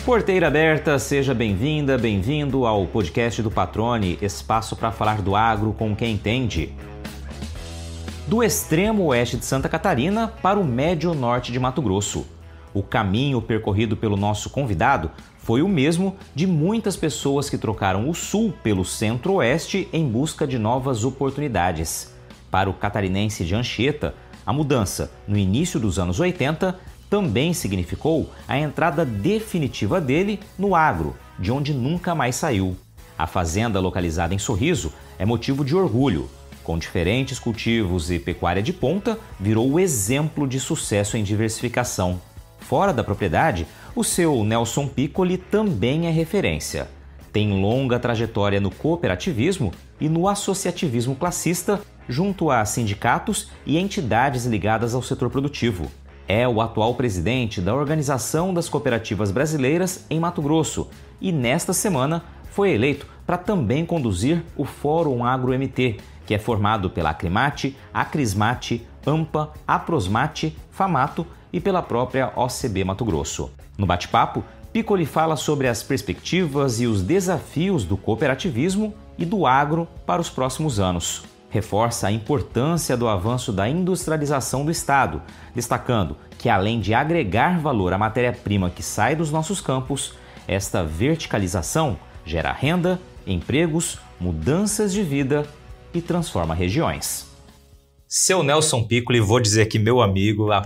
Porteira aberta, seja bem-vinda, bem-vindo ao podcast do Patrone, espaço para falar do agro com quem entende. Do extremo oeste de Santa Catarina para o médio norte de Mato Grosso. O caminho percorrido pelo nosso convidado foi o mesmo de muitas pessoas que trocaram o sul pelo centro-oeste em busca de novas oportunidades. Para o catarinense de Anchieta, a mudança no início dos anos 80 também significou a entrada definitiva dele no agro, de onde nunca mais saiu. A fazenda localizada em Sorriso é motivo de orgulho. Com diferentes cultivos e pecuária de ponta, virou o exemplo de sucesso em diversificação. Fora da propriedade, o seu Nelson Piccoli também é referência. Tem longa trajetória no cooperativismo e no associativismo classista, junto a sindicatos e entidades ligadas ao setor produtivo. É o atual presidente da Organização das Cooperativas Brasileiras em Mato Grosso e, nesta semana, foi eleito para também conduzir o Fórum Agro-MT, que é formado pela Aclimate, Acrismate, AMPA, Aprosmate, Famato e pela própria OCB Mato Grosso. No bate-papo, Piccoli fala sobre as perspectivas e os desafios do cooperativismo e do agro para os próximos anos. Reforça a importância do avanço da industrialização do Estado, destacando que, além de agregar valor à matéria-prima que sai dos nossos campos, esta verticalização gera renda, empregos, mudanças de vida e transforma regiões. Seu Nelson Piccoli, vou dizer aqui, meu amigo, há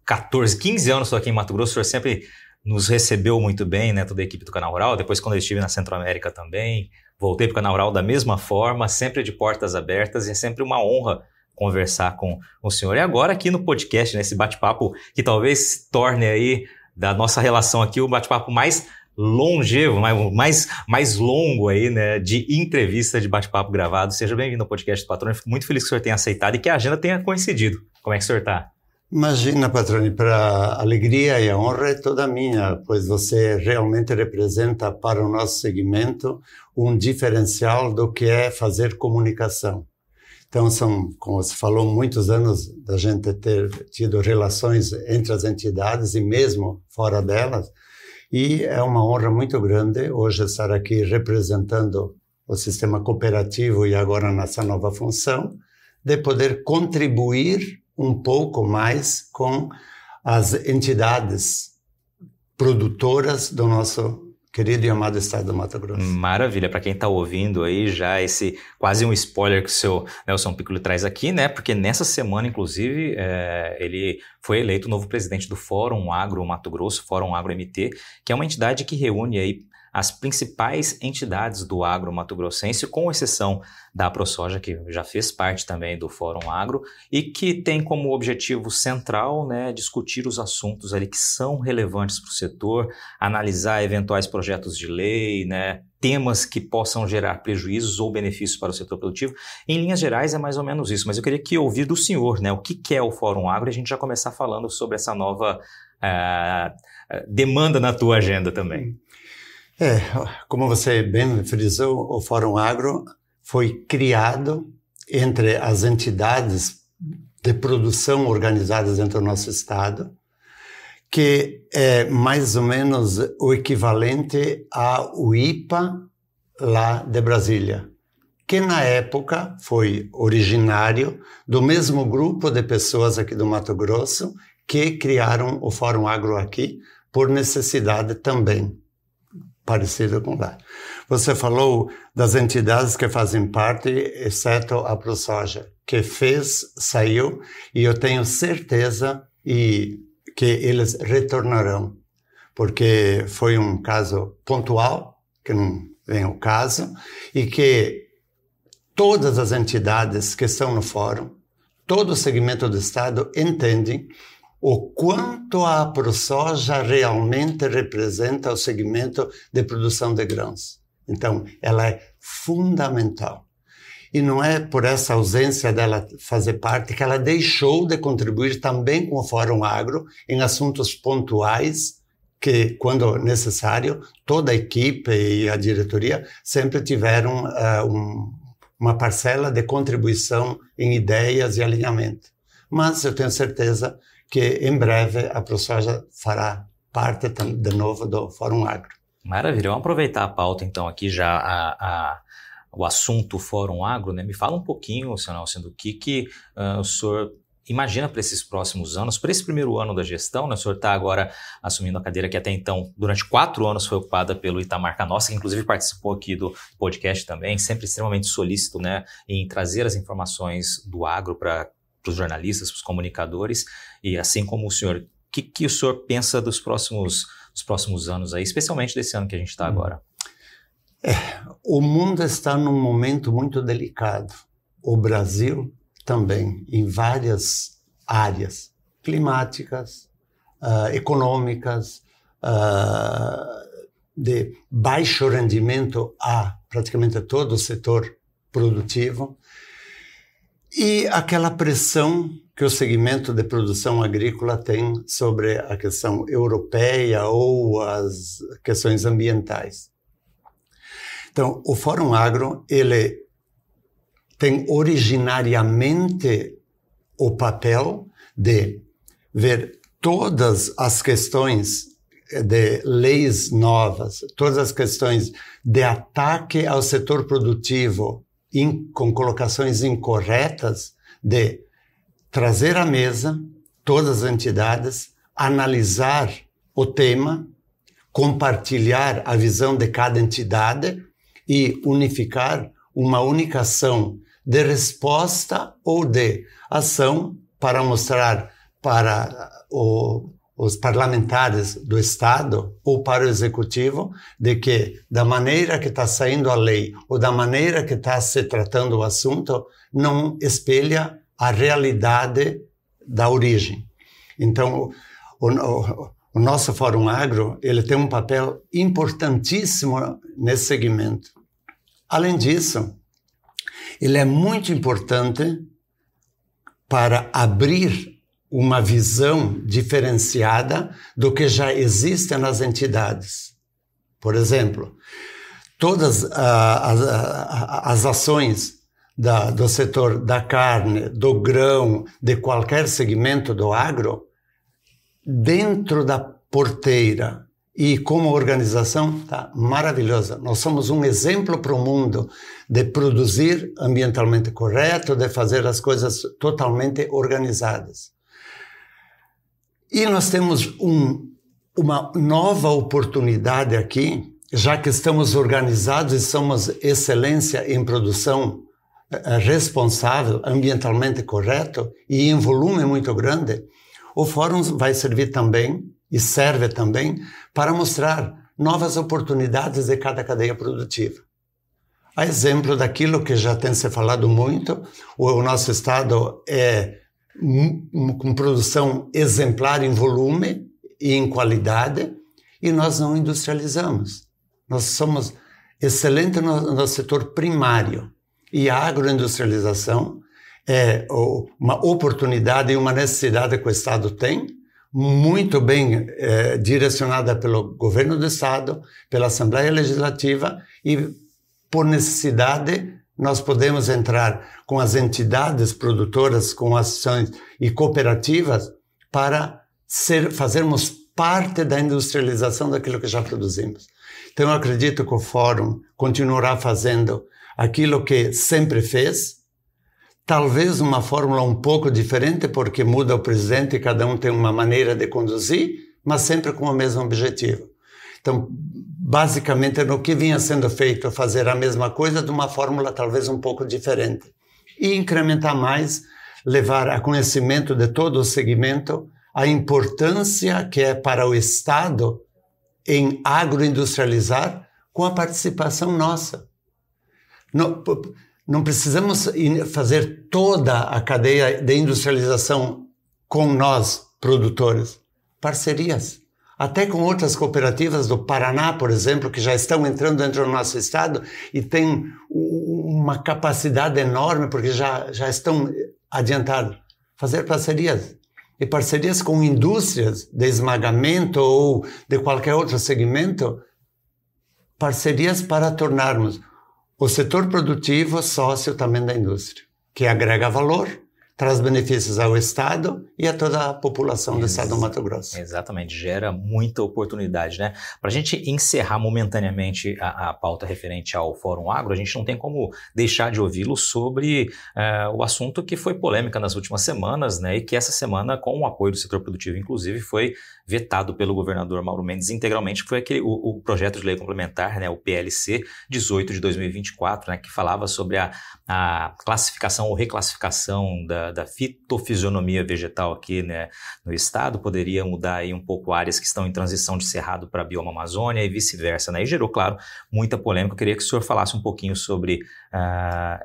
14, 15 anos estou aqui em Mato Grosso, o senhor sempre nos recebeu muito bem, né, toda a equipe do Canal Rural, depois quando eu estive na Centro-América também, voltei para o Canal Rural da mesma forma, sempre de portas abertas, e é sempre uma honra conversar com o senhor. E agora aqui no podcast, nesse bate-papo que talvez se torne aí da nossa relação aqui o bate-papo mais longevo, mais longo aí, né, de entrevista, de bate-papo gravado. Seja bem-vindo ao podcast do Patrone. Fico muito feliz que o senhor tenha aceitado e que a agenda tenha coincidido. Como é que o senhor está? Imagina, Patrone, para a alegria e a honra é toda minha, pois você realmente representa para o nosso segmento um diferencial do que é fazer comunicação. Então, são, como você falou, muitos anos da gente ter tido relações entre as entidades e mesmo fora delas, e é uma honra muito grande hoje estar aqui representando o sistema cooperativo e agora nessa nova função, de poder contribuir um pouco mais com as entidades produtoras do nosso querido e amado estado do Mato Grosso. Maravilha, para quem está ouvindo aí já esse quase um spoiler que o seu Nelson Piccoli traz aqui, né? Porque nessa semana, inclusive, ele foi eleito o novo presidente do Fórum Agro Mato Grosso, Fórum Agro-MT, que é uma entidade que reúne aí as principais entidades do agro mato-grossense, com exceção da AproSoja, que já fez parte também do Fórum Agro, e que tem como objetivo central, né, discutir os assuntos ali que são relevantes para o setor, analisar eventuais projetos de lei, né, temas que possam gerar prejuízos ou benefícios para o setor produtivo. Em linhas gerais é mais ou menos isso, mas eu queria que ouvir do senhor, né, o que é o Fórum Agro, e a gente já começar falando sobre essa nova demanda na tua agenda também. Como você bem frisou, o Fórum Agro foi criado entre as entidades de produção organizadas dentro do nosso estado, que é mais ou menos o equivalente ao IPA lá de Brasília, que na época foi originário do mesmo grupo de pessoas aqui do Mato Grosso que criaram o Fórum Agro aqui por necessidade também. Parecido com lá. Você falou das entidades que fazem parte, exceto a AproSoja, que saiu, e eu tenho certeza que eles retornarão, porque foi um caso pontual, que não vem ao caso, e que todas as entidades que estão no fórum, todo o segmento do Estado entendem o quanto a AproSoja realmente representa o segmento de produção de grãos. Então, ela é fundamental. E não é por essa ausência dela fazer parte que ela deixou de contribuir também com o Fórum Agro em assuntos pontuais que, quando necessário, toda a equipe e a diretoria sempre tiveram uma parcela de contribuição em ideias e alinhamento. mas eu tenho certeza que em breve a ProSoja fará parte de novo do Fórum Agro. Maravilha, vamos aproveitar a pauta então aqui já o assunto Fórum Agro, né? Me fala um pouquinho, senhor Nelson, do que o senhor imagina para esses próximos anos, para esse primeiro ano da gestão, né? O senhor está agora assumindo a cadeira que até então, durante 4 anos, foi ocupada pelo Itamar Canossa, que inclusive participou aqui do podcast também, sempre extremamente solícito, né, em trazer as informações do agro para os jornalistas, para os comunicadores, e assim como o senhor, o que o senhor pensa dos próximos anos aí, especialmente desse ano que a gente está agora? O mundo está num momento muito delicado. O Brasil também, em várias áreas climáticas, econômicas, de baixo rendimento a praticamente todo o setor produtivo, e aquela pressão que o segmento de produção agrícola tem sobre a questão europeia ou as questões ambientais. Então, o Fórum Agro, ele tem originariamente o papel de ver todas as questões de leis novas, todas as questões de ataque ao setor produtivo com colocações incorretas, de trazer à mesa todas as entidades, analisar o tema, compartilhar a visão de cada entidade e unificar uma única ação de resposta ou de ação para mostrar para os parlamentares do Estado ou para o Executivo de que, da maneira que está saindo a lei ou da maneira que está se tratando o assunto, não espelha a realidade da origem. Então, o nosso Fórum Agro, ele tem um papel importantíssimo nesse segmento. Além disso, ele é muito importante para abrir uma visão diferenciada do que já existe nas entidades. Por exemplo, todas as ações do setor da carne, do grão, de qualquer segmento do agro, dentro da porteira e como organização, está maravilhosa. Nós somos um exemplo para o mundo de produzir ambientalmente correto, de fazer as coisas totalmente organizadas. E nós temos uma nova oportunidade aqui, já que estamos organizados e somos excelência em produção responsável, ambientalmente correto e em volume muito grande. O Fórum vai servir também e serve também para mostrar novas oportunidades de cada cadeia produtiva. A exemplo daquilo que já tem se falado muito, o nosso estado é com produção exemplar em volume e em qualidade, e nós não industrializamos. Nós somos excelentes no setor primário, e a agroindustrialização é uma oportunidade e uma necessidade que o Estado tem, muito bem direcionada pelo governo do Estado, pela Assembleia Legislativa, e por necessidade nós podemos entrar com as entidades produtoras, com ações e cooperativas para fazermos parte da industrialização daquilo que já produzimos. Então eu acredito que o Fórum continuará fazendo aquilo que sempre fez, talvez uma fórmula um pouco diferente, porque muda o presidente e cada um tem uma maneira de conduzir, mas sempre com o mesmo objetivo. Então, basicamente, no que vinha sendo feito, fazer a mesma coisa de uma fórmula talvez um pouco diferente. E incrementar mais, levar a conhecimento de todo o segmento a importância que é para o Estado em agroindustrializar com a participação nossa. Não precisamos fazer toda a cadeia de industrialização com nós, produtores. Parcerias. Até com outras cooperativas do Paraná, por exemplo, que já estão entrando dentro do nosso estado e têm uma capacidade enorme, porque já estão adiantados. Fazer parcerias. E parcerias com indústrias de esmagamento ou de qualquer outro segmento. Parcerias para tornarmos o setor produtivo sócio também da indústria, que agrega valor, traz benefícios ao Estado e a toda a população do Estado do Mato Grosso. Exatamente, gera muita oportunidade, né? Para a gente encerrar momentaneamente a pauta referente ao Fórum Agro, a gente não tem como deixar de ouvi-lo sobre o assunto que foi polêmica nas últimas semanas, né? E que essa semana, com o apoio do setor produtivo, inclusive, foi vetado pelo governador Mauro Mendes integralmente, que foi o projeto de lei complementar, né? O PLC 18 de 2024, né? Que falava sobre a classificação ou reclassificação da fitofisionomia vegetal aqui, né, no estado, poderia mudar aí um pouco áreas que estão em transição de cerrado para bioma Amazônia e vice-versa, né, e gerou, claro, muita polêmica. Eu queria que o senhor falasse um pouquinho sobre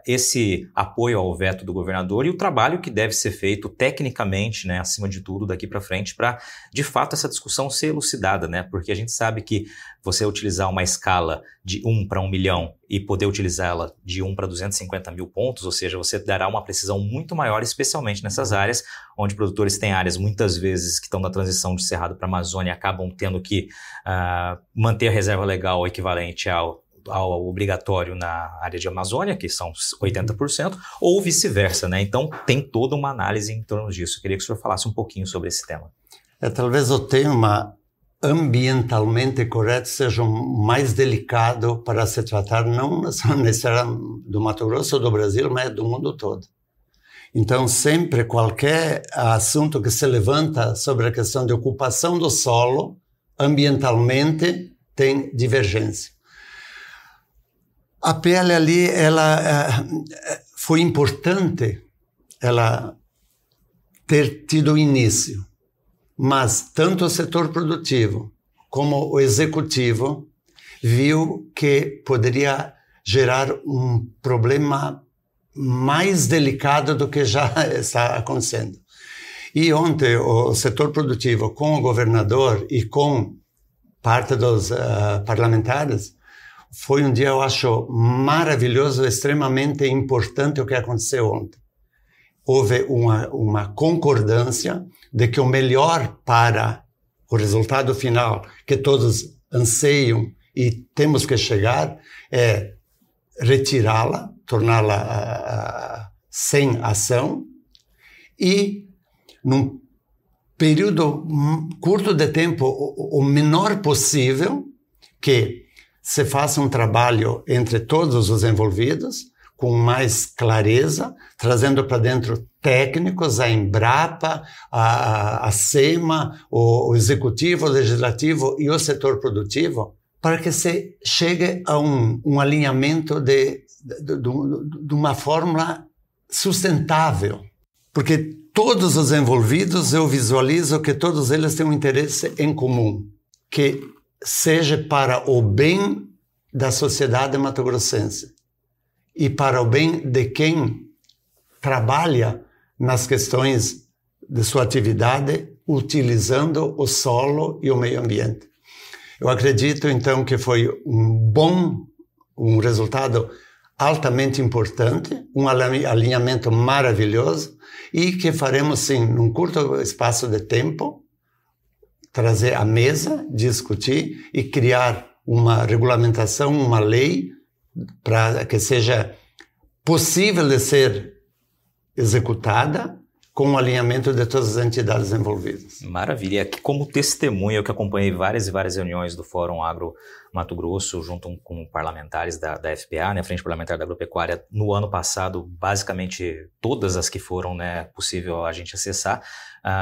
esse apoio ao veto do governador e o trabalho que deve ser feito tecnicamente, né, acima de tudo, daqui para frente, para, de fato, essa discussão ser elucidada, né, porque a gente sabe que você utilizar uma escala de 1 para 1 milhão e poder utilizá-la de 1 para 250 mil pontos, ou seja, você dará uma precisão muito maior, especialmente nessas áreas onde produtores têm áreas muitas vezes que estão na transição de cerrado para a Amazônia e acabam tendo que manter a reserva legal equivalente ao obrigatório na área de Amazônia, que são 80%, ou vice-versa, né? Então, tem toda uma análise em torno disso. Eu queria que o senhor falasse um pouquinho sobre esse tema. Talvez o tema ambientalmente correto seja o mais delicado para se tratar, não necessariamente do Mato Grosso ou do Brasil, mas do mundo todo. Então, sempre qualquer assunto que se levanta sobre a questão de ocupação do solo, ambientalmente, tem divergência. A PL ali, ela foi importante ela ter tido início, mas tanto o setor produtivo como o executivo viu que poderia gerar um problema mais delicado do que já está acontecendo. E ontem o setor produtivo, com o governador e com parte dos parlamentares, foi um dia, eu acho, maravilhoso, extremamente importante o que aconteceu ontem. Houve uma concordância de que o melhor para o resultado final que todos anseiam e temos que chegar é retirá-la, torná-la sem ação e, num período curto de tempo, o menor possível, que se faça um trabalho entre todos os envolvidos, com mais clareza, trazendo para dentro técnicos, a Embrapa, a SEMA, o Executivo, o Legislativo e o setor produtivo, para que se chegue a um alinhamento de uma fórmula sustentável. Porque todos os envolvidos, eu visualizo que todos eles têm um interesse em comum, que seja para o bem da sociedade mato-grossense e para o bem de quem trabalha nas questões de sua atividade, utilizando o solo e o meio ambiente. Eu acredito, então, que foi um resultado altamente importante, um alinhamento maravilhoso e que faremos, sim, num curto espaço de tempo, trazer à mesa, discutir e criar uma regulamentação, uma lei para que seja possível de ser executada com o alinhamento de todas as entidades envolvidas. Maravilha. E aqui, como testemunha, eu que acompanhei várias e várias reuniões do Fórum Agro Mato Grosso, junto com parlamentares da FPA, né, Frente Parlamentar da Agropecuária, no ano passado, basicamente todas as que foram, né, possível a gente acessar,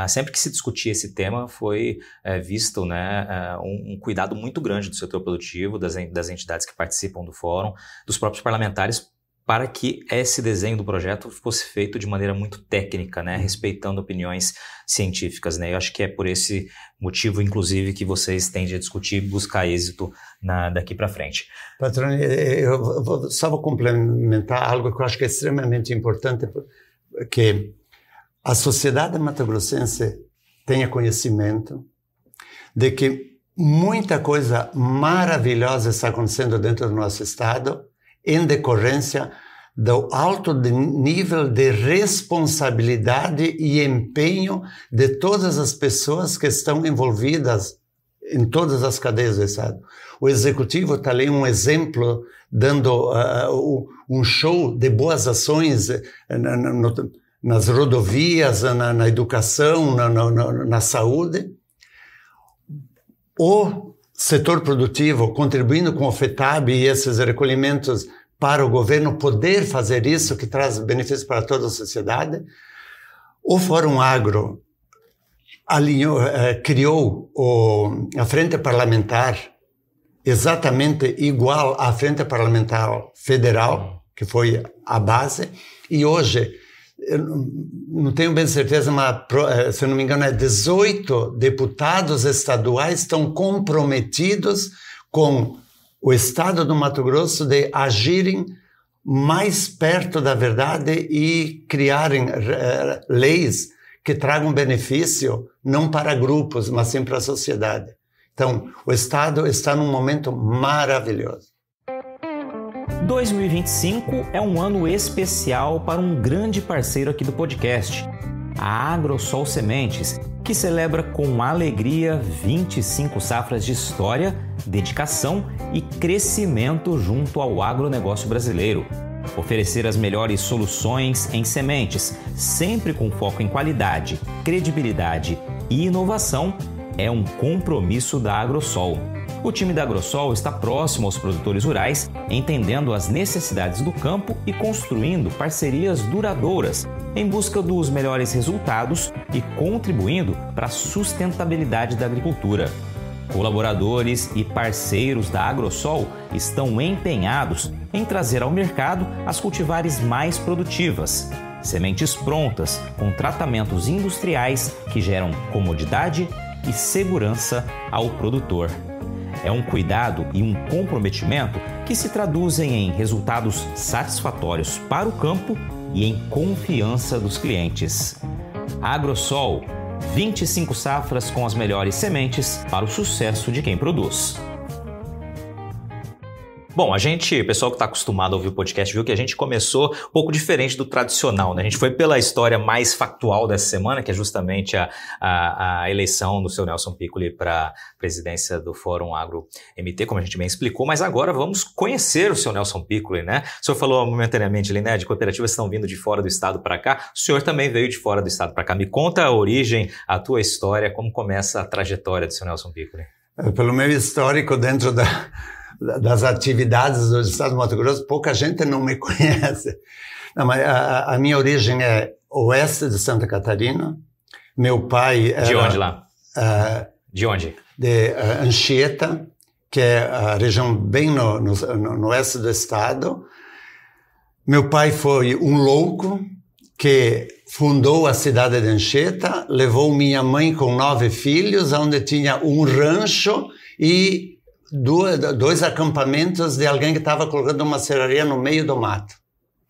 sempre que se discutia esse tema, foi visto, né, um cuidado muito grande do setor produtivo, das entidades que participam do fórum, dos próprios parlamentares, para que esse desenho do projeto fosse feito de maneira muito técnica, né, respeitando opiniões científicas, né. Eu acho que é por esse motivo, inclusive, que vocês tendem a discutir e buscar êxito daqui para frente. Patrone, eu só vou complementar algo que eu acho que é extremamente importante, que a sociedade mato-grossense tenha conhecimento de que muita coisa maravilhosa está acontecendo dentro do nosso estado em decorrência do alto nível de responsabilidade e empenho de todas as pessoas que estão envolvidas em todas as cadeias do Estado. O Executivo está ali um exemplo, dando um show de boas ações nas rodovias, na educação, na saúde. O setor produtivo contribuindo com o FETAB e esses recolhimentos para o governo poder fazer isso, que traz benefícios para toda a sociedade. O Fórum Agro criou a Frente Parlamentar exatamente igual à Frente Parlamentar Federal, que foi a base, e hoje, eu não tenho bem certeza, mas se eu não me engano, 18 deputados estaduais estão comprometidos com o Estado do Mato Grosso de agirem mais perto da verdade e criarem leis que tragam benefício não para grupos, mas sim para a sociedade. Então, o Estado está num momento maravilhoso. 2025 é um ano especial para um grande parceiro aqui do podcast, a Agrosol Sementes, que celebra com alegria 25 safras de história, dedicação e crescimento junto ao agronegócio brasileiro. Oferecer as melhores soluções em sementes, sempre com foco em qualidade, credibilidade e inovação, é um compromisso da Agrosol. O time da Agrosol está próximo aos produtores rurais, entendendo as necessidades do campo e construindo parcerias duradouras em busca dos melhores resultados e contribuindo para a sustentabilidade da agricultura. Colaboradores e parceiros da Agrosol estão empenhados em trazer ao mercado as cultivares mais produtivas, sementes prontas com tratamentos industriais que geram comodidade e segurança ao produtor. É um cuidado e um comprometimento que se traduzem em resultados satisfatórios para o campo e em confiança dos clientes. Agrosol, 25 safras com as melhores sementes para o sucesso de quem produz. Bom, o pessoal que está acostumado a ouvir o podcast viu que a gente começou um pouco diferente do tradicional, né? A gente foi pela história mais factual dessa semana, que é justamente a eleição do seu Nelson Piccoli para a presidência do Fórum Agro MT, como a gente bem explicou, mas agora vamos conhecer o seu Nelson Piccoli, né? O senhor falou momentaneamente ali, né, de cooperativas que estão vindo de fora do estado para cá, o senhor também veio de fora do estado para cá. Me conta a origem, a tua história, como começa a trajetória do seu Nelson Piccoli. Pelo meu histórico dentro das atividades do estado do Mato Grosso, pouca gente não me conhece. Não, mas a minha origem é oeste de Santa Catarina. Meu pai era... De onde lá? De onde? De Anchieta, que é a região bem no oeste do estado. Meu pai foi um louco que fundou a cidade de Anchieta, levou minha mãe com 9 filhos, onde tinha um rancho e dois acampamentos de alguém que estava colocando uma serraria no meio do mato.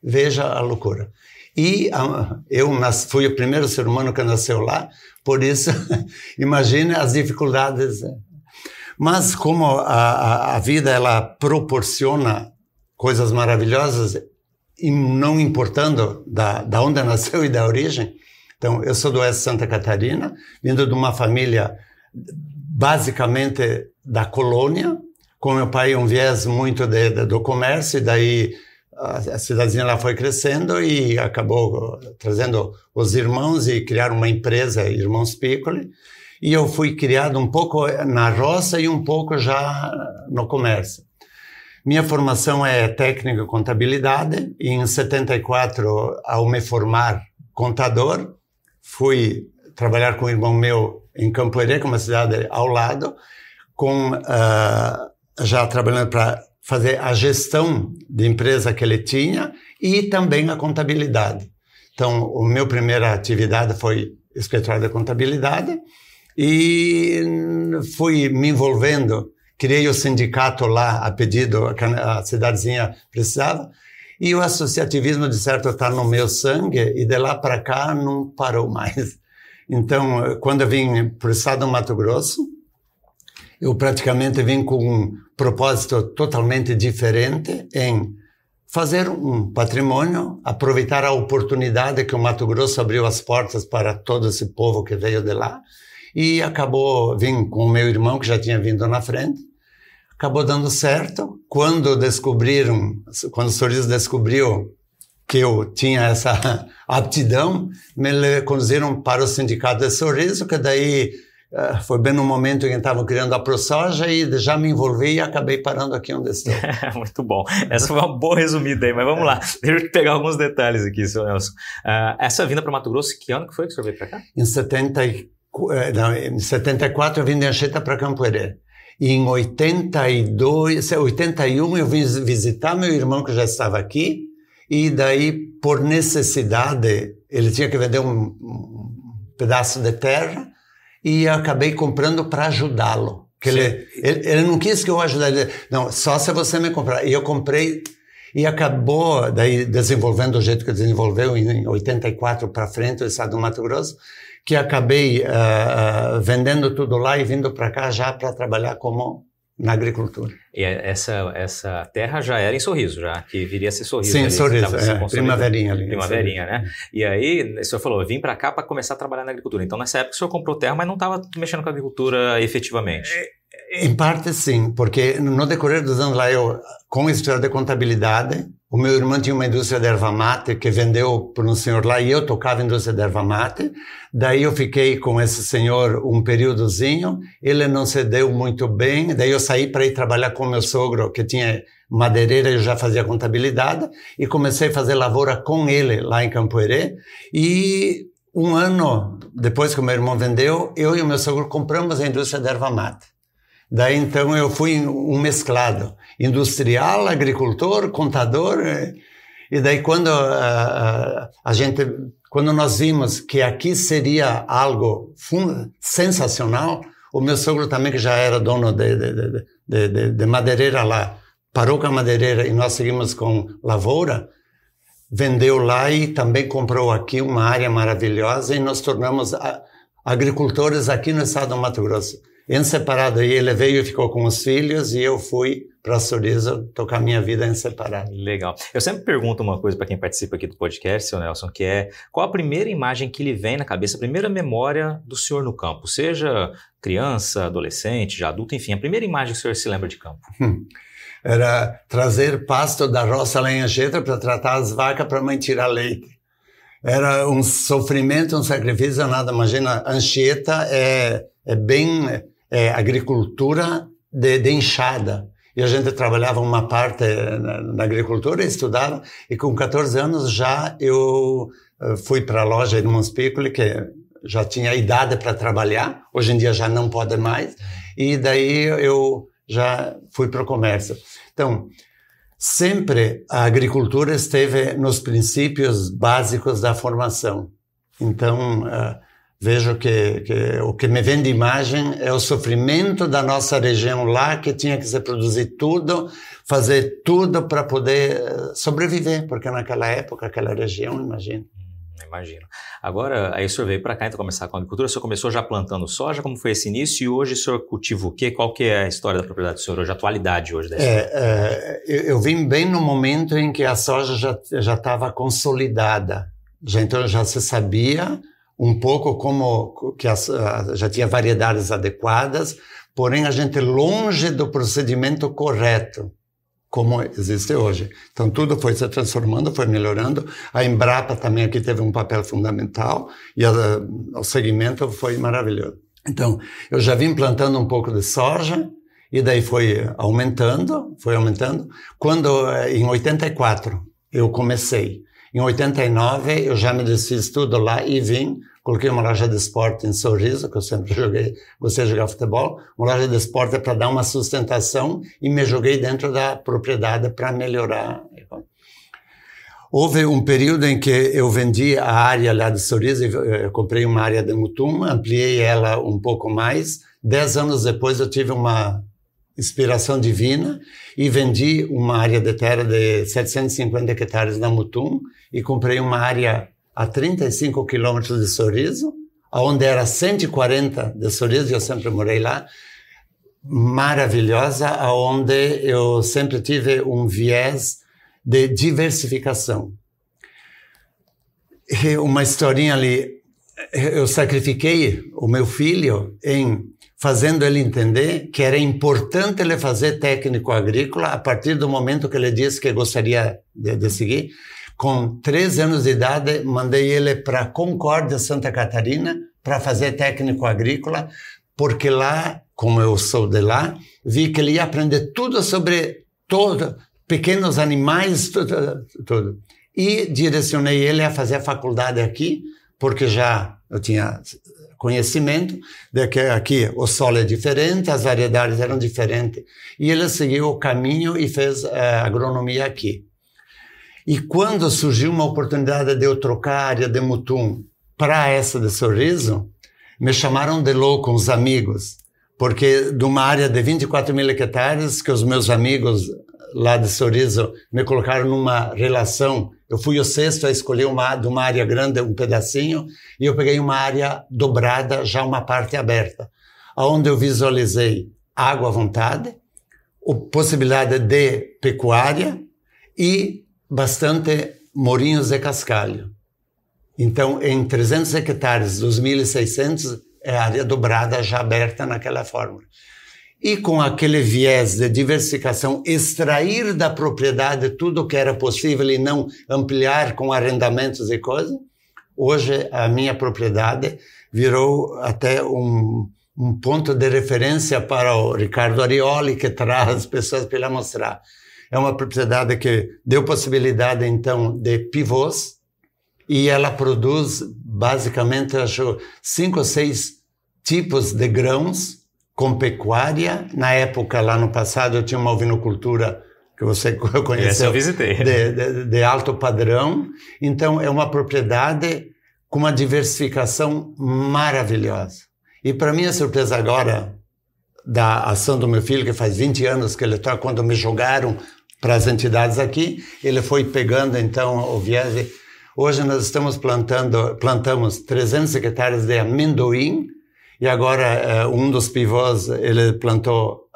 Veja a loucura. E eu fui o primeiro ser humano que nasceu lá, por isso, imagine as dificuldades. Mas como a vida ela proporciona coisas maravilhosas, e não importando da onde nasceu e da origem. Então, eu sou do oeste de Santa Catarina, vindo de uma família basicamente da colônia, com meu pai um viés muito do comércio, e daí a cidadezinha lá foi crescendo e acabou trazendo os irmãos e criaram uma empresa, Irmãos Piccoli, e eu fui criado um pouco na roça e um pouco já no comércio. Minha formação é técnica em contabilidade, e em 74, ao me formar contador, fui trabalhar com um irmão meu em Campo Herê, que é uma cidade ao lado, já trabalhando para fazer a gestão de empresa que ele tinha e também a contabilidade. Então, a minha primeira atividade foi escritório de contabilidade e fui me envolvendo. Criei o sindicato lá a pedido, a cidadezinha precisava, e o associativismo, de certo, está no meu sangue, e de lá para cá não parou mais. Então, quando eu vim para o estado do Mato Grosso, eu praticamente vim com um propósito totalmente diferente em fazer um patrimônio, aproveitar a oportunidade que o Mato Grosso abriu as portas para todo esse povo que veio de lá, e vim com o meu irmão, que já tinha vindo na frente, acabou dando certo. Quando o Sorriso descobriu que eu tinha essa aptidão, me conduziram para o Sindicato de Sorriso, que daí foi bem no momento em que estavam criando a ProSoja e já me envolvi e acabei parando aqui onde estou. Muito bom. Essa foi uma boa resumida aí, mas vamos lá. Deixa eu pegar alguns detalhes aqui, seu Nelson. Essa vinda para Mato Grosso, que ano que foi que o senhor veio para cá? Em 74 eu vim de Anchieta para Campoerê. E em 81 eu vim visitar meu irmão que já estava aqui, e daí, por necessidade, ele tinha que vender um pedaço de terra, e eu acabei comprando para ajudá-lo. Ele não quis que eu ajudasse. Não, só se você me comprar. E eu comprei e acabou daí desenvolvendo do jeito que desenvolveu em 84 para frente o estado do Mato Grosso, que acabei vendendo tudo lá e vindo para cá já para trabalhar na agricultura. E essa terra já era em Sorriso, já, que viria a ser Sorriso. Sim, ali, Sorriso, Primaverinha ali. Primaverinha, né? E aí, o senhor falou, eu vim para cá para começar a trabalhar na agricultura. Então, nessa época, o senhor comprou terra, mas não estava mexendo com a agricultura efetivamente. Em parte, sim, porque no decorrer dos anos lá, eu, com a história de contabilidade, o meu irmão tinha uma indústria de erva mate que vendeu para um senhor lá e eu tocava a indústria de erva mate. Daí eu fiquei com esse senhor um períodozinho, ele não se deu muito bem, daí eu saí para ir trabalhar com meu sogro, que tinha madeireira e eu já fazia contabilidade, e comecei a fazer lavoura com ele lá em Campoerê. E um ano depois que o meu irmão vendeu, eu e o meu sogro compramos a indústria de erva mate. Daí, então, eu fui um mesclado, industrial, agricultor, contador, e daí quando quando nós vimos que aqui seria algo sensacional, o meu sogro também, que já era dono de madeireira lá, parou com a madeireira e nós seguimos com lavoura, vendeu lá e também comprou aqui uma área maravilhosa e nós tornamos agricultores aqui no estado do Mato Grosso. Em separado, e ele veio e ficou com os filhos e eu fui para Sorriso tocar minha vida em separado. Legal. Eu sempre pergunto uma coisa para quem participa aqui do podcast, seu Nelson, que é qual a primeira imagem que lhe vem na cabeça, a primeira memória do senhor no campo? Seja criança, adolescente, já adulto, enfim, a primeira imagem que o senhor se lembra de campo. Era trazer pasto da roça lá em Anchieta para tratar as vacas para a mãe tirar leite. Era um sofrimento, um sacrifício, nada. Imagina, Anchieta é bem... agricultura de enxada. E a gente trabalhava uma parte na agricultura, estudava, e com 14 anos já eu fui para a loja Irmãos Piccoli, que já tinha idade para trabalhar, hoje em dia já não pode mais, e daí eu já fui para o comércio. Então, sempre a agricultura esteve nos princípios básicos da formação. Então, vejo que o que me vem de imagem é o sofrimento da nossa região lá, que tinha que se produzir tudo, fazer tudo para poder sobreviver, porque naquela época, aquela região, imagina. Imagino. Agora, aí o senhor veio para cá, então, começar com a agricultura. O senhor começou já plantando soja, como foi esse início? E hoje o senhor cultiva o quê? Qual que é a história da propriedade do senhor hoje, a atualidade hoje dessa? Eu vim bem no momento em que a soja já estava consolidada. Então já se sabia um pouco como que já tinha variedades adequadas, porém a gente longe do procedimento correto, como existe hoje. Então tudo foi se transformando, foi melhorando. A Embrapa também aqui teve um papel fundamental e o segmento foi maravilhoso. Então eu já vim plantando um pouco de soja e daí foi aumentando. Quando em 84 eu comecei, em 89 eu já me desfiz tudo lá e vim. Coloquei uma loja de esporte em Sorriso, que eu sempre gostei de jogar futebol. Uma loja de esporte para dar uma sustentação e me joguei dentro da propriedade para melhorar. Houve um período em que eu vendi a área lá de Sorriso, eu comprei uma área de Mutum, ampliei ela um pouco mais. 10 anos depois eu tive uma inspiração divina e vendi uma área de terra de 750 hectares na Mutum e comprei uma área a 35 quilômetros de Sorriso, onde era 140 de Sorriso, eu sempre morei lá, maravilhosa, onde eu sempre tive um viés de diversificação. E uma historinha ali, eu sacrifiquei o meu filho fazendo ele entender que era importante ele fazer técnico agrícola a partir do momento que ele disse que gostaria de seguir. Com 13 anos de idade, mandei ele para Concórdia, Santa Catarina, para fazer técnico agrícola, porque lá, como eu sou de lá, vi que ele ia aprender tudo sobre pequenos animais, tudo. E direcionei ele a fazer a faculdade aqui, porque já eu tinha conhecimento de que aqui o solo é diferente, as variedades eram diferentes. E ele seguiu o caminho e fez agronomia aqui. E quando surgiu uma oportunidade de eu trocar a área de Mutum para essa de Sorriso, me chamaram de louco uns amigos, porque de uma área de 24 mil hectares, que os meus amigos lá de Sorriso me colocaram numa relação, eu fui o sexto a escolher de uma área grande, um pedacinho, e eu peguei uma área dobrada, já uma parte aberta, onde eu visualizei água à vontade, possibilidade de pecuária e bastante morinhos de cascalho. Então, em 300 hectares dos 1.600, é área dobrada já aberta naquela forma. E com aquele viés de diversificação, extrair da propriedade tudo o que era possível e não ampliar com arrendamentos e coisas, hoje a minha propriedade virou até um ponto de referência para o Ricardo Arioli, que traz pessoas para ele mostrar. É uma propriedade que deu possibilidade, então, de pivôs, e ela produz, basicamente, acho, 5 ou 6 tipos de grãos com pecuária. Na época, lá no passado, eu tinha uma ovinocultura que você conheceu. Essa eu visitei. De alto padrão. Então, é uma propriedade com uma diversificação maravilhosa. E para mim, a surpresa agora da ação do meu filho, que faz 20 anos que ele está, quando me jogaram para as entidades aqui, ele foi pegando, então, o viés. Hoje nós plantamos 300 hectares de amendoim, e agora um dos pivôs, ele plantou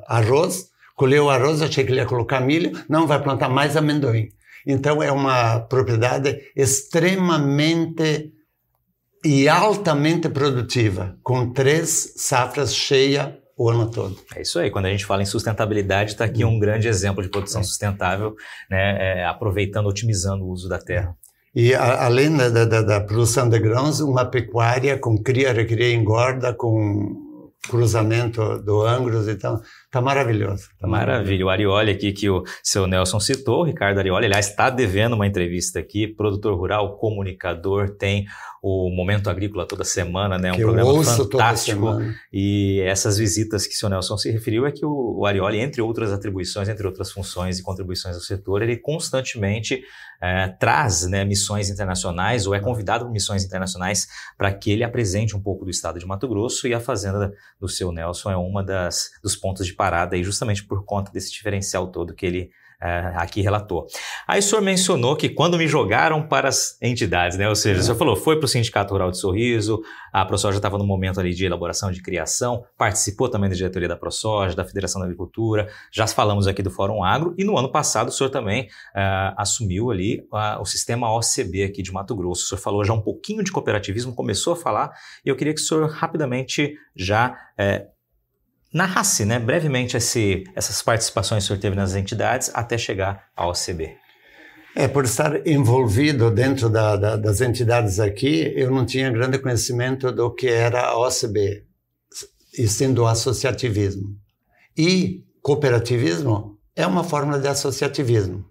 arroz, colheu arroz, achei que ele ia colocar milho, não, vai plantar mais amendoim. Então é uma propriedade extremamente e altamente produtiva, com 3 safras cheias o ano todo. É isso aí, quando a gente fala em sustentabilidade, está aqui um grande exemplo de produção sustentável, né, aproveitando, otimizando o uso da terra. E além da produção de grãos, uma pecuária com cria, recria e engorda, com cruzamento do Angus, então tá maravilhoso. Maravilha. O Arioli aqui que o seu Nelson citou, o Ricardo Arioli, aliás, está devendo uma entrevista aqui, produtor rural, comunicador, tem o Momento Agrícola toda semana, né? Um programa fantástico. E essas visitas que o seu Nelson se referiu é que o Arioli, entre outras atribuições, entre outras funções e contribuições ao setor, ele constantemente traz, né, missões internacionais ou é convidado por missões internacionais para que ele apresente um pouco do estado de Mato Grosso, e a fazenda do seu Nelson é uma dos pontos de parada aí, justamente por conta desse diferencial todo que ele aqui relatou. Aí o senhor mencionou que quando me jogaram para as entidades, né? Ou seja, o senhor falou, foi para o Sindicato Rural de Sorriso, a ProSoja estava no momento ali de elaboração de criação, participou também da diretoria da ProSoja, da Federação da Agricultura, já falamos aqui do Fórum Agro, e no ano passado o senhor também assumiu ali o sistema OCB aqui de Mato Grosso. O senhor falou já um pouquinho de cooperativismo, começou a falar, e eu queria que o senhor rapidamente já narrasse, né, brevemente essas participações que o senhor teve nas entidades até chegar à OCB. Por estar envolvido dentro das entidades aqui, eu não tinha grande conhecimento do que era a OCB, e sendo associativismo. E cooperativismo é uma forma de associativismo.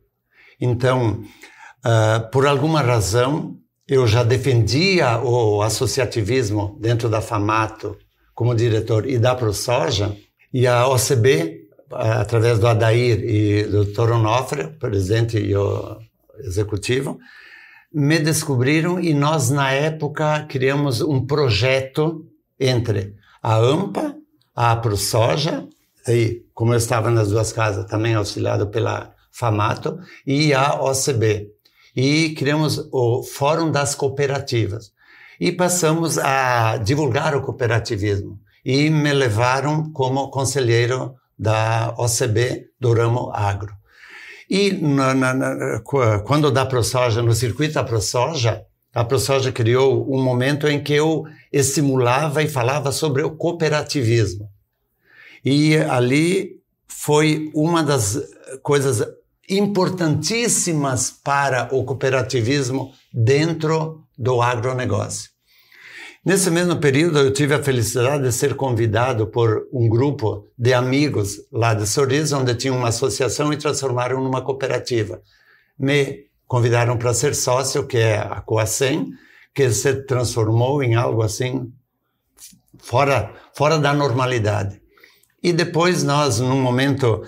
Então, por alguma razão, eu já defendia o associativismo dentro da FAMATO, como diretor, e da ProSoja, e a OCB, através do Adair e do Dr. Onofre, presidente e o executivo, me descobriram, e nós, na época, criamos um projeto entre a AMPA, a ProSoja, e como eu estava nas duas casas, também auxiliado pela FAMATO, e a OCB. E criamos o Fórum das Cooperativas. E passamos a divulgar o cooperativismo. E me levaram como conselheiro da OCB do ramo agro. E quando da ProSoja, no circuito da ProSoja, a ProSoja criou um momento em que eu estimulava e falava sobre o cooperativismo. E ali foi uma das coisas importantíssimas para o cooperativismo dentro do agronegócio. Nesse mesmo período, eu tive a felicidade de ser convidado por um grupo de amigos lá de Sorriso, onde tinha uma associação e transformaram numa cooperativa. Me convidaram para ser sócio, que é a Coacem, que se transformou em algo assim fora da normalidade. E depois nós, num momento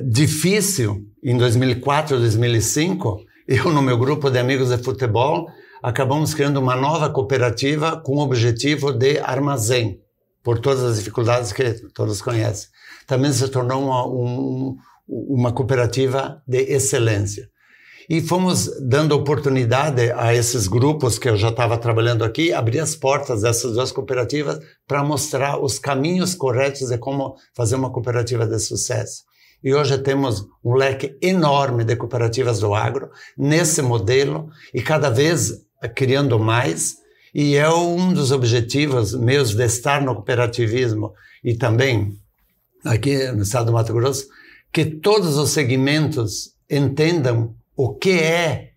difícil, em 2004, 2005, eu no meu grupo de amigos de futebol, acabamos criando uma nova cooperativa com o objetivo de armazém, por todas as dificuldades que todos conhecem. Também se tornou uma cooperativa de excelência. E fomos dando oportunidade a esses grupos que eu já estava trabalhando aqui, abrir as portas dessas duas cooperativas para mostrar os caminhos corretos de como fazer uma cooperativa de sucesso. E hoje temos um leque enorme de cooperativas do agro nesse modelo e cada vez criando mais. E é um dos objetivos meus de estar no cooperativismo e também aqui no estado do Mato Grosso, que todos os segmentos entendam o que é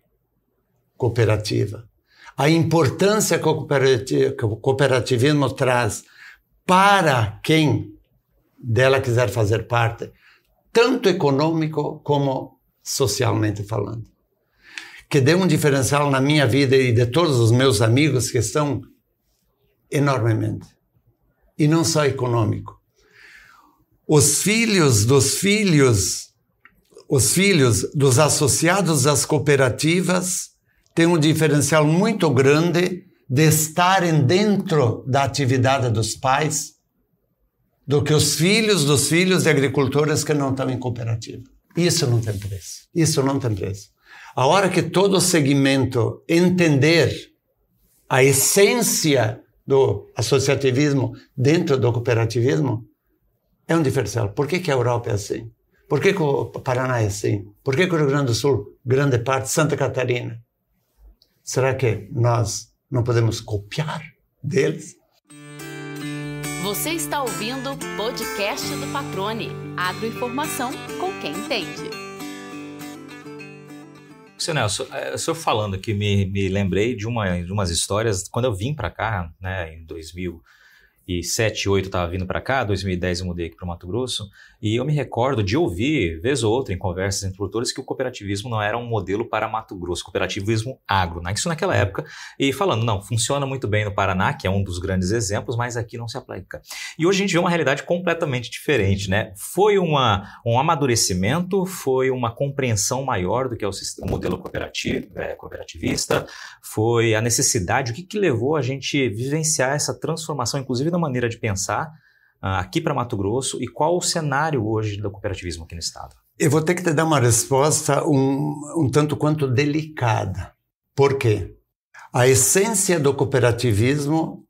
cooperativa, a importância que o cooperativismo traz para quem dela quiser fazer parte, tanto econômico como socialmente falando. Que deu um diferencial na minha vida e de todos os meus amigos que estão enormemente. E não só econômico. Os filhos dos associados às cooperativas têm um diferencial muito grande de estarem dentro da atividade dos pais do que os filhos dos filhos de agricultores que não estão em cooperativa. Isso não tem preço. Isso não tem preço. A hora que todo o segmento entender a essência do associativismo dentro do cooperativismo, é um diferencial. Por que a Europa é assim? Por que o Paraná é assim? Por que o Rio Grande do Sul, grande parte, Santa Catarina? Será que nós não podemos copiar deles? Você está ouvindo o podcast do Patrone. Agroinformação com quem entende. Seu Nelson, o senhor falando aqui, me lembrei de umas histórias, quando eu vim para cá, né, em 2007, 2008 eu estava vindo para cá, 2010 eu mudei aqui para o Mato Grosso, e eu me recordo de ouvir, vez ou outra, em conversas entre produtores, que o cooperativismo não era um modelo para Mato Grosso, cooperativismo agro, né? Isso naquela época, e falando, não, funciona muito bem no Paraná, que é um dos grandes exemplos, mas aqui não se aplica. E hoje a gente vê uma realidade completamente diferente, né? Foi um amadurecimento, foi uma compreensão maior do que é o modelo cooperativista, foi a necessidade, o que levou a gente vivenciar essa transformação, inclusive da maneira de pensar, aqui para Mato Grosso, e qual o cenário hoje do cooperativismo aqui no estado? Eu vou ter que te dar uma resposta um tanto quanto delicada. Por quê? A essência do cooperativismo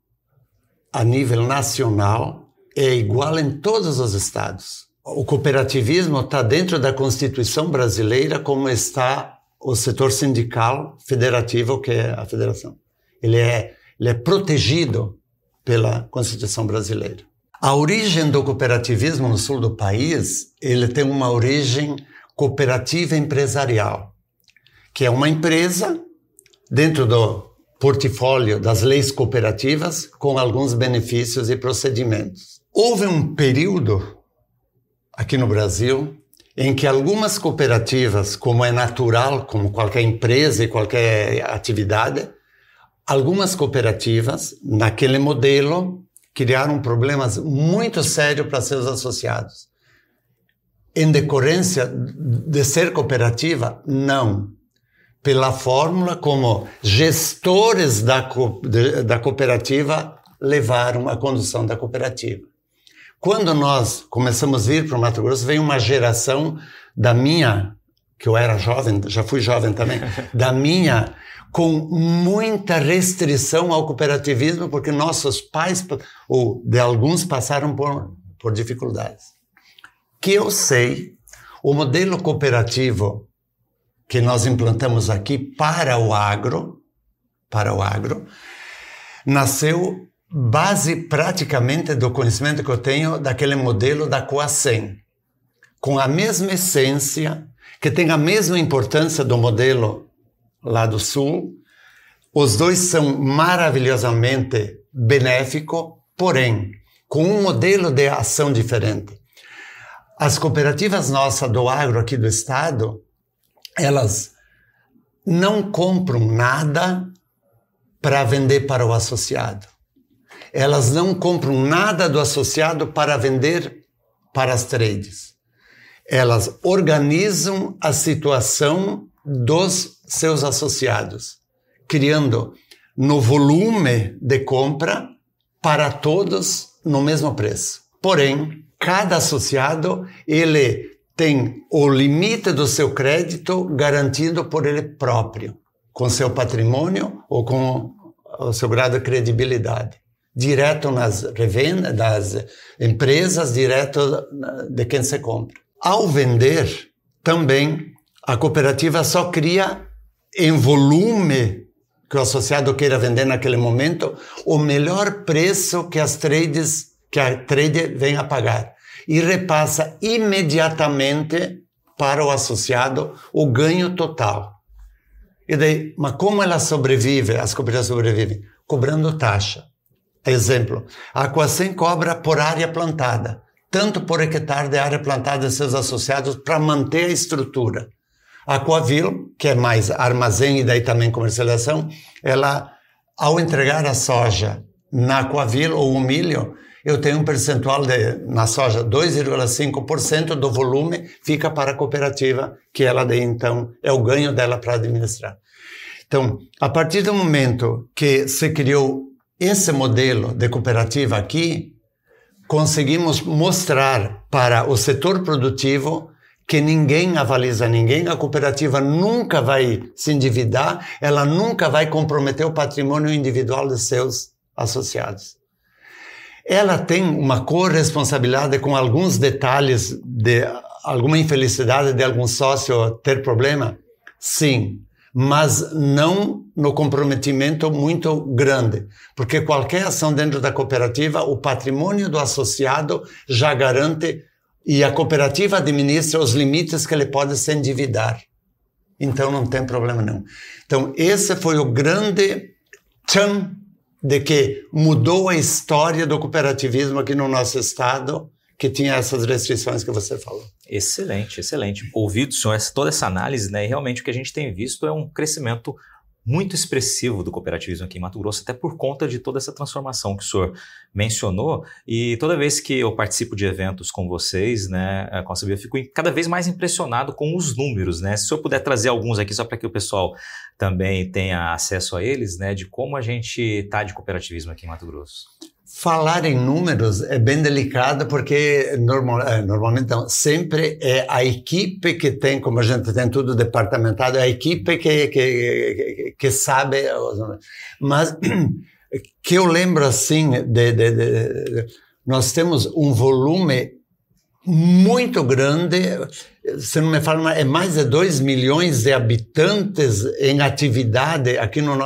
a nível nacional é igual em todos os estados. O cooperativismo está dentro da Constituição brasileira, como está o setor sindical federativo, que é a federação. Ele é protegido pela Constituição brasileira. A origem do cooperativismo no sul do país, ele tem uma origem cooperativa empresarial, que é uma empresa dentro do portfólio das leis cooperativas com alguns benefícios e procedimentos. Houve um período aqui no Brasil em que algumas cooperativas, como é natural, como qualquer empresa e qualquer atividade, algumas cooperativas, naquele modelo, criaram problemas muito sérios para seus associados. Em decorrência de ser cooperativa? Não. Pela fórmula como gestores da cooperativa levaram a condução da cooperativa. Quando nós começamos a vir para o Mato Grosso, veio uma geração da minha, que eu era jovem, já fui jovem também, da minha, com muita restrição ao cooperativismo, porque nossos pais, ou de alguns, passaram por dificuldades. Que eu sei, o modelo cooperativo que nós implantamos aqui para o agro, nasceu base praticamente do conhecimento que eu tenho daquele modelo da Coacem, com a mesma essência que tem a mesma importância do modelo lá do Sul. Os dois são maravilhosamente benéficos, porém, com um modelo de ação diferente. As cooperativas nossas do agro aqui do estado, elas não compram nada para vender para o associado. Elas não compram nada do associado para vender para as trades. Elas organizam a situação dos seus associados, criando no volume de compra para todos no mesmo preço. Porém, cada associado, ele tem o limite do seu crédito garantido por ele próprio, com seu patrimônio ou com o seu grau de credibilidade. Direto nas revendas das empresas, direto de quem se compra. Ao vender, também, a cooperativa só cria em volume que o associado queira vender naquele momento o melhor preço que a trade vem a pagar e repassa imediatamente para o associado o ganho total. E daí, mas como ela sobrevive, as cooperativas sobrevivem? Cobrando taxa. Exemplo, a Aquacem cobra por área plantada, tanto por hectare de área plantada de seus associados para manter a estrutura. A Aquavil, que é mais armazém e daí também comercialização, ela, ao entregar a soja na Aquavil ou o milho, eu tenho um percentual na soja, 2,5% do volume fica para a cooperativa, que ela daí então é o ganho dela para administrar. Então, a partir do momento que se criou esse modelo de cooperativa aqui, conseguimos mostrar para o setor produtivo que ninguém avaliza ninguém, a cooperativa nunca vai se endividar, ela nunca vai comprometer o patrimônio individual de seus associados. Ela tem uma corresponsabilidade com alguns detalhes de alguma infelicidade de algum sócio ter problema? Sim, mas não no comprometimento muito grande, porque qualquer ação dentro da cooperativa, o patrimônio do associado já garante e a cooperativa administra os limites que ele pode se endividar. Então não tem problema nenhum. Então esse foi o grande tchan de que mudou a história do cooperativismo aqui no nosso estado, que tinha essas restrições que você falou. Excelente, excelente. Ouvido, senhor, toda essa análise, né, e realmente o que a gente tem visto é um crescimento muito expressivo do cooperativismo aqui em Mato Grosso, até por conta de toda essa transformação que o senhor mencionou. E toda vez que eu participo de eventos com vocês, né, com a CBA, eu fico cada vez mais impressionado com os números, né? Se o senhor puder trazer alguns aqui, só para que o pessoal também tenha acesso a eles, né, de como a gente está de cooperativismo aqui em Mato Grosso. Falar em números é bem delicado porque normalmente não, sempre é a equipe que tem, como a gente tem tudo departamentado, é a equipe que sabe. Mas que eu lembro assim, nós temos um volume muito grande, se não me falo, é mais de 2 milhões de habitantes em atividade aqui no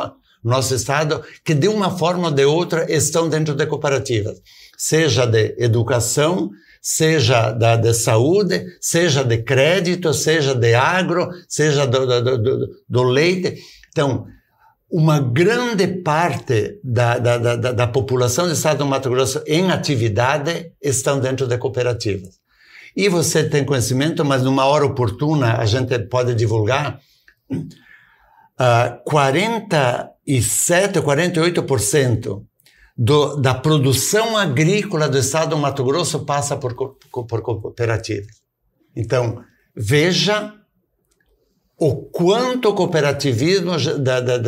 nosso estado, que de uma forma ou de outra estão dentro de cooperativas, seja de educação, seja de saúde, seja de crédito, seja de agro, seja do leite. Então, uma grande parte da população do estado do Mato Grosso em atividade estão dentro de cooperativas. E você tem conhecimento, mas numa hora oportuna a gente pode divulgar, 48% da produção agrícola do estado do Mato Grosso passa por cooperativas. Então, veja o quanto o cooperativismo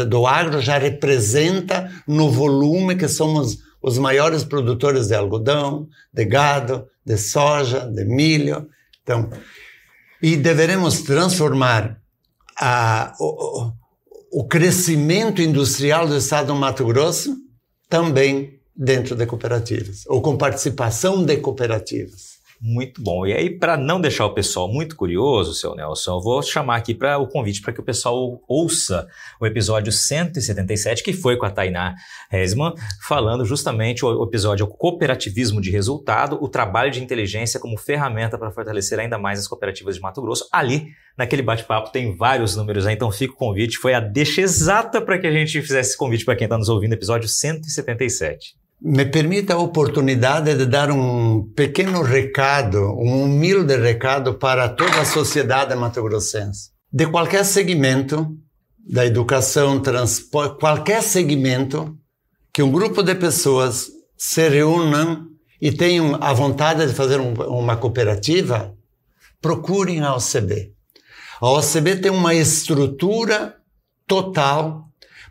do agro já representa no volume que somos os maiores produtores de algodão, de gado, de soja, de milho. Então, e deveremos transformar o crescimento industrial do estado do Mato Grosso também dentro de cooperativas, ou com participação de cooperativas. Muito bom. E aí, para não deixar o pessoal muito curioso, seu Nelson, eu vou chamar aqui para o convite para que o pessoal ouça o episódio 177, que foi com a Tainá Hesman, falando justamente o episódio Cooperativismo de Resultado, o trabalho de inteligência como ferramenta para fortalecer ainda mais as cooperativas de Mato Grosso. Ali, naquele bate-papo, tem vários números aí, então fica o convite. Foi a deixa exata para que a gente fizesse esse convite para quem está nos ouvindo, episódio 177. Me permita a oportunidade de dar um pequeno recado, um humilde recado para toda a sociedade mato-grossense. De qualquer segmento, da educação, transporte, qualquer segmento, que um grupo de pessoas se reúnam e tenham a vontade de fazer uma cooperativa, procurem a OCB. A OCB tem uma estrutura total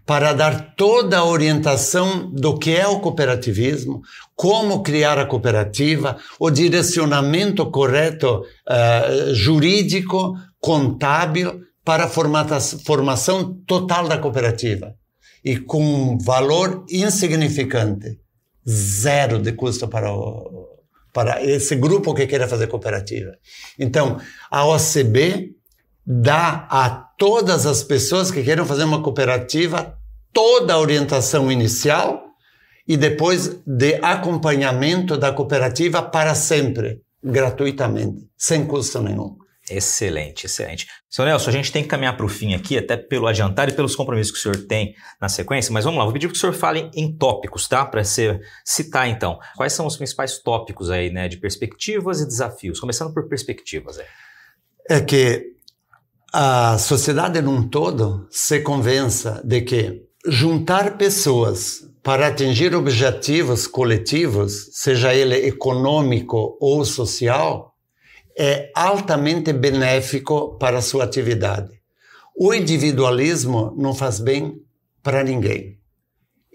para dar toda a orientação do que é o cooperativismo, como criar a cooperativa, o direcionamento correto jurídico, contábil, para a formação total da cooperativa. E com um valor insignificante, 0 de custo para esse grupo que queira fazer cooperativa. Então, a OCB dá a todas as pessoas que queiram fazer uma cooperativa toda a orientação inicial e depois de acompanhamento da cooperativa para sempre, gratuitamente, sem custo nenhum. Excelente, excelente. Seu Nelson, a gente tem que caminhar para o fim aqui, até pelo adiantar e pelos compromissos que o senhor tem na sequência, mas vamos lá, vou pedir que o senhor fale em tópicos, tá? Para você citar, então, quais são os principais tópicos aí, né, de perspectivas e desafios, começando por perspectivas. É que a sociedade num todo se convença de que juntar pessoas para atingir objetivos coletivos, seja ele econômico ou social, é altamente benéfico para a sua atividade. O individualismo não faz bem para ninguém.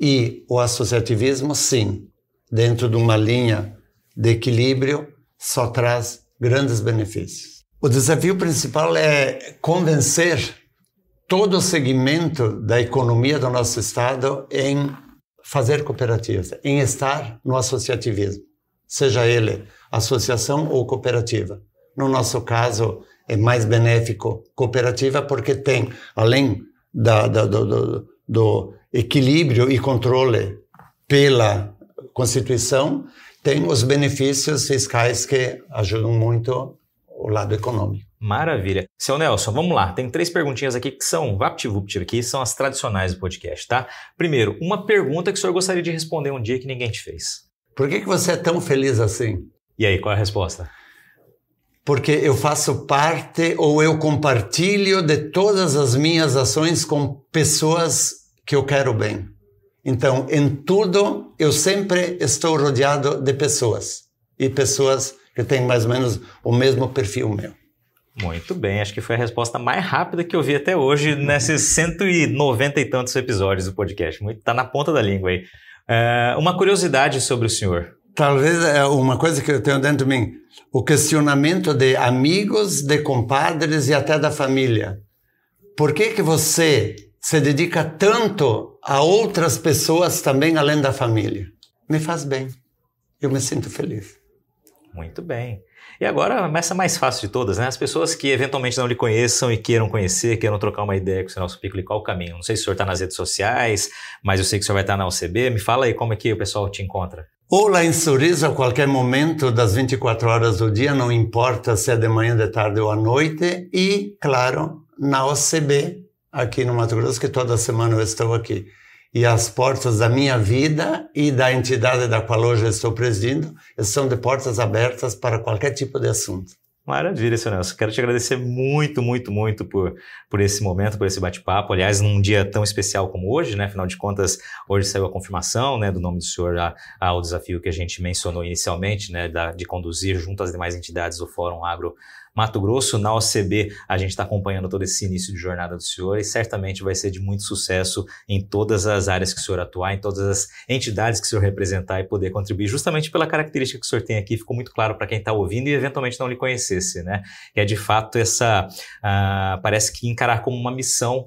E o associativismo, sim, dentro de uma linha de equilíbrio, só traz grandes benefícios. O desafio principal é convencer todo o segmento da economia do nosso estado em fazer cooperativas, em estar no associativismo, seja ele associação ou cooperativa. No nosso caso, é mais benéfico cooperativa porque tem, além do equilíbrio e controle pela Constituição, tem os benefícios fiscais que ajudam muito o lado econômico. Maravilha. Seu Nelson, vamos lá. Tem 3 perguntinhas aqui que são vapt-vupt aqui, são as tradicionais do podcast, tá? Primeiro, uma pergunta que o senhor gostaria de responder um dia que ninguém te fez. Por que você é tão feliz assim? E aí, qual é a resposta? Porque eu faço parte ou eu compartilho de todas as minhas ações com pessoas que eu quero bem. Então, em tudo, eu sempre estou rodeado de pessoas. E pessoas que têm mais ou menos o mesmo perfil meu. Muito bem, acho que foi a resposta mais rápida que eu vi até hoje nesses 190 e tantos episódios do podcast. Tá na ponta da língua aí. Uma curiosidade sobre o senhor. Talvez é uma coisa que eu tenho dentro de mim. O questionamento de amigos, de compadres e até da família. Por que você se dedica tanto a outras pessoas também além da família? Me faz bem. Eu me sinto feliz. Muito bem. E agora, essa mais fácil de todas, né? As pessoas que eventualmente não lhe conheçam e queiram conhecer, queiram trocar uma ideia com o Nelson Piccoli, qual o caminho? Não sei se o senhor está nas redes sociais, mas eu sei que o senhor vai estar na OCB. Me fala aí como é que o pessoal te encontra. Ou lá em Sorriso, a qualquer momento das 24 horas do dia, não importa se é de manhã, de tarde ou à noite. E, claro, na OCB, aqui no Mato Grosso, que toda semana eu estou aqui. E as portas da minha vida e da entidade da qual hoje eu estou presidindo estão de portas abertas para qualquer tipo de assunto. Maravilha, seu Nelson. Quero te agradecer muito, muito, muito por esse momento, por esse bate-papo. Aliás, num dia tão especial como hoje, né? Afinal de contas, hoje saiu a confirmação, né, do nome do senhor ao desafio que a gente mencionou inicialmente, né, de conduzir junto às demais entidades o Fórum Agro Mato Grosso. Na OCB, a gente está acompanhando todo esse início de jornada do senhor e certamente vai ser de muito sucesso em todas as áreas que o senhor atuar, em todas as entidades que o senhor representar e poder contribuir, justamente pela característica que o senhor tem aqui. Ficou muito claro para quem está ouvindo e eventualmente não lhe conhecesse, né? Que é de fato parece que encarar como uma missão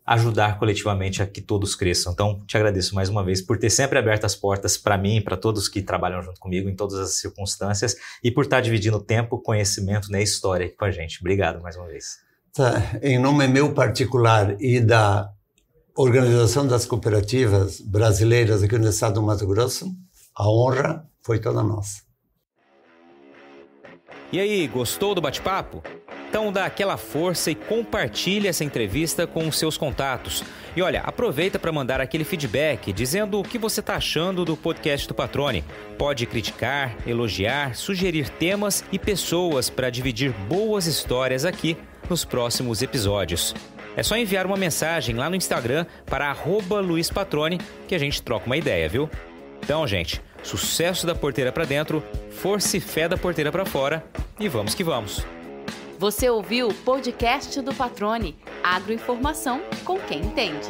ajudar coletivamente a que todos cresçam. Então, te agradeço mais uma vez por ter sempre aberto as portas para mim e para todos que trabalham junto comigo em todas as circunstâncias e por estar dividindo tempo, conhecimento, né, história aqui com a gente. Obrigado mais uma vez. Em nome meu particular e da Organização das Cooperativas Brasileiras aqui no estado do Mato Grosso, a honra foi toda nossa. E aí, gostou do bate-papo? Então dá aquela força e compartilha essa entrevista com os seus contatos. E olha, aproveita para mandar aquele feedback dizendo o que você está achando do podcast do Patrone. Pode criticar, elogiar, sugerir temas e pessoas para dividir boas histórias aqui nos próximos episódios. É só enviar uma mensagem lá no Instagram para @LuizPatrone que a gente troca uma ideia, viu? Então, gente, sucesso da porteira para dentro, força e fé da porteira para fora e vamos que vamos. Você ouviu o podcast do Patrone, agroinformação com quem entende.